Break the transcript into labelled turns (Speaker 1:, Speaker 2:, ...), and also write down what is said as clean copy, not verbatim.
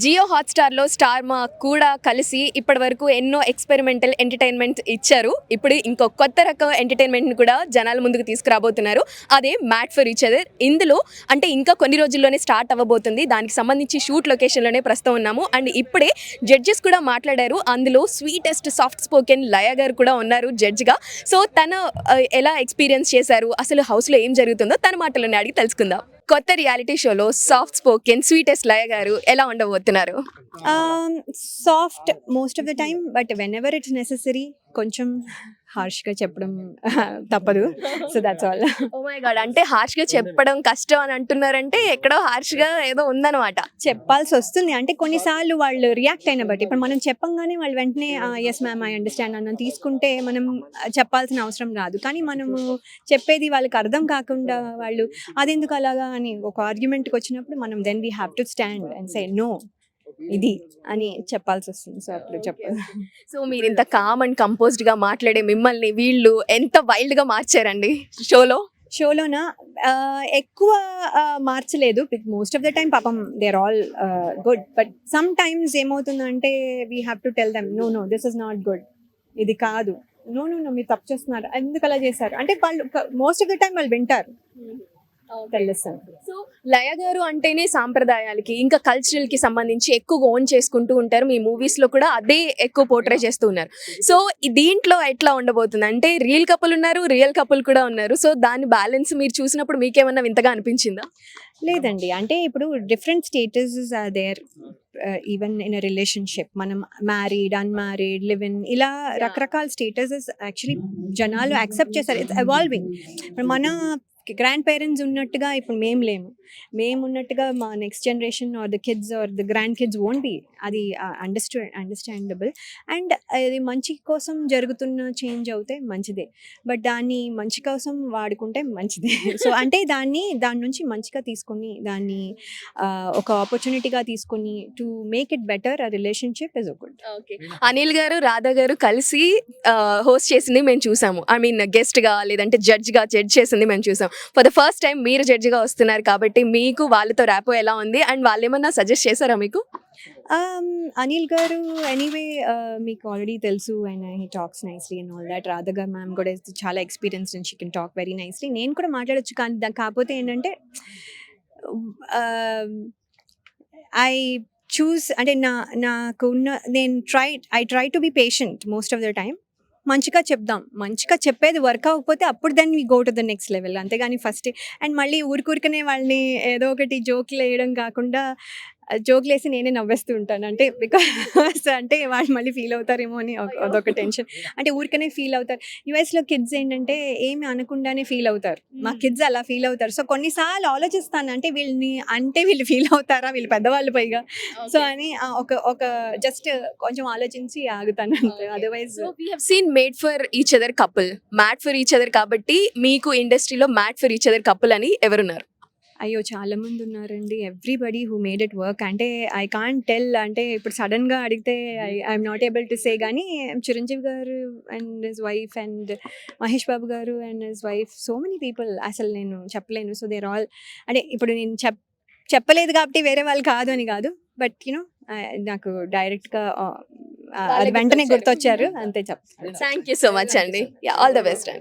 Speaker 1: Jio హాట్‌స్టార్‌లో star మా కూడా కలిసి ఇప్పటివరకు ఎన్నో ఎక్స్‌పెరిమెంటల్ ఎంటర్‌టైన్‌మెంట్ ఇచ్చారు. ఇప్పుడు ఇంకో కొత్త రకం ఎంటర్‌టైన్‌మెంట్‌ని కూడా జనాల ముందుకు తీసుకురాబోతున్నారు. అదే మ్యాట్ ఫర్ ఈచ్ అదర్. ఇందులో అంటే ఇంకా కొన్ని రోజుల్లోనే స్టార్ట్ అవ్వబోతుంది. దానికి సంబంధించి షూట్ లొకేషన్‌లోనే ప్రస్తుతం ఉన్నాము. అండ్ ఇప్పుడే జడ్జెస్ కూడా మాట్లాడారు. అందులో స్వీటెస్ట్ సాఫ్ట్ స్పోకెన్ లయ గారు కూడా ఉన్నారు జడ్జ్‌గా. సో తను ఎలా ఎక్స్‌పీరియన్స్ చేశారు, అసలు హౌస్‌లో ఏం జరుగుతుందో తన మాటల్లోనే అడిగి తెలుసుకుందాం. కొత్త రియాలిటీ షోలో soft spoken sweetest Laya garu ఎలా ఉండబోతున్నారు?
Speaker 2: Soft most of the time, but whenever it's necessary కొంచెం హార్ష్గా చెప్పడం తప్పదు. So that's all.
Speaker 1: Oh my god, అంటే హార్ష్గా చెప్పడం కష్టం అని అంటున్నారంటే ఎక్కడో హార్ష్గా ఏదో ఉందన్నమాట.
Speaker 2: చెప్పాల్సి వస్తుంది, అంటే కొన్నిసార్లు వాళ్ళు రియాక్ట్ అయిన బట్టి. ఇప్పుడు మనం చెప్పంగానే వాళ్ళు వెంటనే ఎస్ మ్యామ్ ఐ అండర్స్టాండ్ అన్న తీసుకుంటే మనం చెప్పాల్సిన అవసరం రాదు. కానీ మనము చెప్పేది వాళ్ళకి అర్థం కాకుండా వాళ్ళు అదెందుకు అలాగా అని ఒక ఆర్గ్యుమెంట్కి వచ్చినప్పుడు మనం then we have to stand and say no ఇది అని చెప్పాల్సి వస్తుంది. సో అప్పుడు చెప్పాలి.
Speaker 1: సో మీరు ఇంత కామ్ అండ్ కంపోజ్డ్గా మాట్లాడే మిమ్మల్ని వీళ్ళు ఎంత వైల్డ్గా మార్చారండి షోలో?
Speaker 2: షోలోన ఎక్కువ మార్చలేదు. మోస్ట్ ఆఫ్ ద టైమ్ పాపం they are all good, but sometimes ఏమవుతుందంటే we have to tell them no no this is not good, ఇది కాదు, నో నో నో మీరు తప్పు చేస్తున్నారు, ఎందుకు అలా చేశారు అంటే వాళ్ళు మోస్ట్ ఆఫ్ ద టైమ్ వాళ్ళు వింటారు, తెలుస్తాను.
Speaker 1: సో లయ గారు అంటేనే సాంప్రదాయాలకి ఇంకా కల్చరల్కి సంబంధించి ఎక్కువగా ఓన్ చేసుకుంటూ ఉంటారు. మీ మూవీస్లో కూడా అదే ఎక్కువ పోర్ట్రే చేస్తూ ఉన్నారు. సో దీంట్లో ఎట్లా ఉండబోతుంది అంటే రియల్ కపుల్ ఉన్నారు, రియల్ కపుల్ కూడా ఉన్నారు. సో దాని బ్యాలెన్స్ మీరు చూసినప్పుడు మీకేమన్నా వింతగా అనిపించిందా?
Speaker 2: లేదండి, అంటే ఇప్పుడు different status are there even in a relationship. మనం మ్యారీడ్, అన్మ్యారీడ్, లివ్ ఇన్, ఇలా రకరకాల స్టేటసెస్ యాక్చువల్లీ జనాలు యాక్సెప్ట్ చేస్తారు. It's evolving. మన గ్రాండ్ పేరెంట్స్ ఉన్నట్టుగా ఇప్పుడు మేము ఉన్నట్టుగా మా next generation or the kids or the grandkids won't be. అది అండర్స్టాండబుల్. అండ్ అది మంచి కోసం జరుగుతున్న చేంజ్ అవుతే మంచిదే, బట్ దాన్ని మంచి కోసం వాడుకుంటే మంచిదే. సో అంటే దాని నుంచి మంచిగా తీసుకొని దాన్ని ఒక ఆపర్చునిటీగా తీసుకొని to make it better, a relationship is good.
Speaker 1: Okay, Anil గారు, రాధా గారు కలిసి హోస్ట్ చేసింది మేము చూసాము. ఐ మీన్ గెస్ట్గా లేదంటే జడ్జ్ చేసింది మేము చూసాం. ఫర్ ద ఫస్ట్ టైం మీరు జడ్జిగా వస్తున్నారు కాబట్టి మీకు వాళ్ళతో ర్యాపో ఎలా ఉంది అండ్ వాళ్ళు ఏమన్నా సజెస్ట్ చేశారా మీకు?
Speaker 2: అనిల్ గారు ఎనీవే మీకు ఆల్రెడీ తెలుసు, and he talks nicely and all that. Radha గారు మ్యామ్ కూడా చాలా experience and she can talk very nicely. నేను కూడా మాట్లాడొచ్చు, కానీ కాకపోతే ఏంటంటే ఐ చూస్ అంటే నేను try to be patient most of the time. మంచిగా చెప్దాం, మంచిగా చెప్పేది వర్క్ అవ్వకపోతే అప్పుడు then we go to the next level. అంతేగాని ఫస్ట్ అండ్ మళ్ళీ ఊరికనే వాళ్ళని ఏదో ఒకటి జోకులు వేయడం కాకుండా, జోకులు వేసి నేనే నవ్వేస్తూ ఉంటాను. అంటే బికాస్ అంటే వాళ్ళు మళ్ళీ ఫీల్ అవుతారేమో అని అదొక టెన్షన్. అంటే ఊరికనే ఫీల్ అవుతారు. యుఎస్లో కిడ్స్ ఏంటంటే ఏమి అనకుండానే ఫీల్ అవుతారు. మా కిడ్స్ అలా ఫీల్ అవుతారు. సో కొన్నిసార్లు ఆలోచిస్తాను, అంటే వీళ్ళు ఫీల్ అవుతారా, వీళ్ళు పెద్దవాళ్ళు పైగా, సో అని ఒక జస్ట్ కొంచెం ఆలోచించి ఆగుతాను అంతే. Otherwise
Speaker 1: we have seen made for each other couple, made for each other. కాబట్టి మీకు ఇండస్ట్రీలో made for each other couple అని ఎవరున్నారు?
Speaker 2: అయ్యో చాలా మంది ఉన్నారండి. Everybody who made it work. అంటే ఐ కాంట్ టెల్, అంటే ఇప్పుడు సడన్గా అడిగితే I'm not able to say. కానీ Chiranjeevi garu and his wife and Mahesh Babu garu and his wife, so many people, అసలు నేను చెప్పలేను. సో దేర్ ఆల్, అంటే ఇప్పుడు నేను చెప్పలేదు కాబట్టి వేరే వాళ్ళు కాదు అని కాదు, బట్ యూనో నాకు డైరెక్ట్గా అది వెంటనే గుర్తొచ్చారు, అంతే చెప్తాను.
Speaker 1: థ్యాంక్ యూ సో మచ్ అండి. ఆల్ ద బెస్ట్ అండి.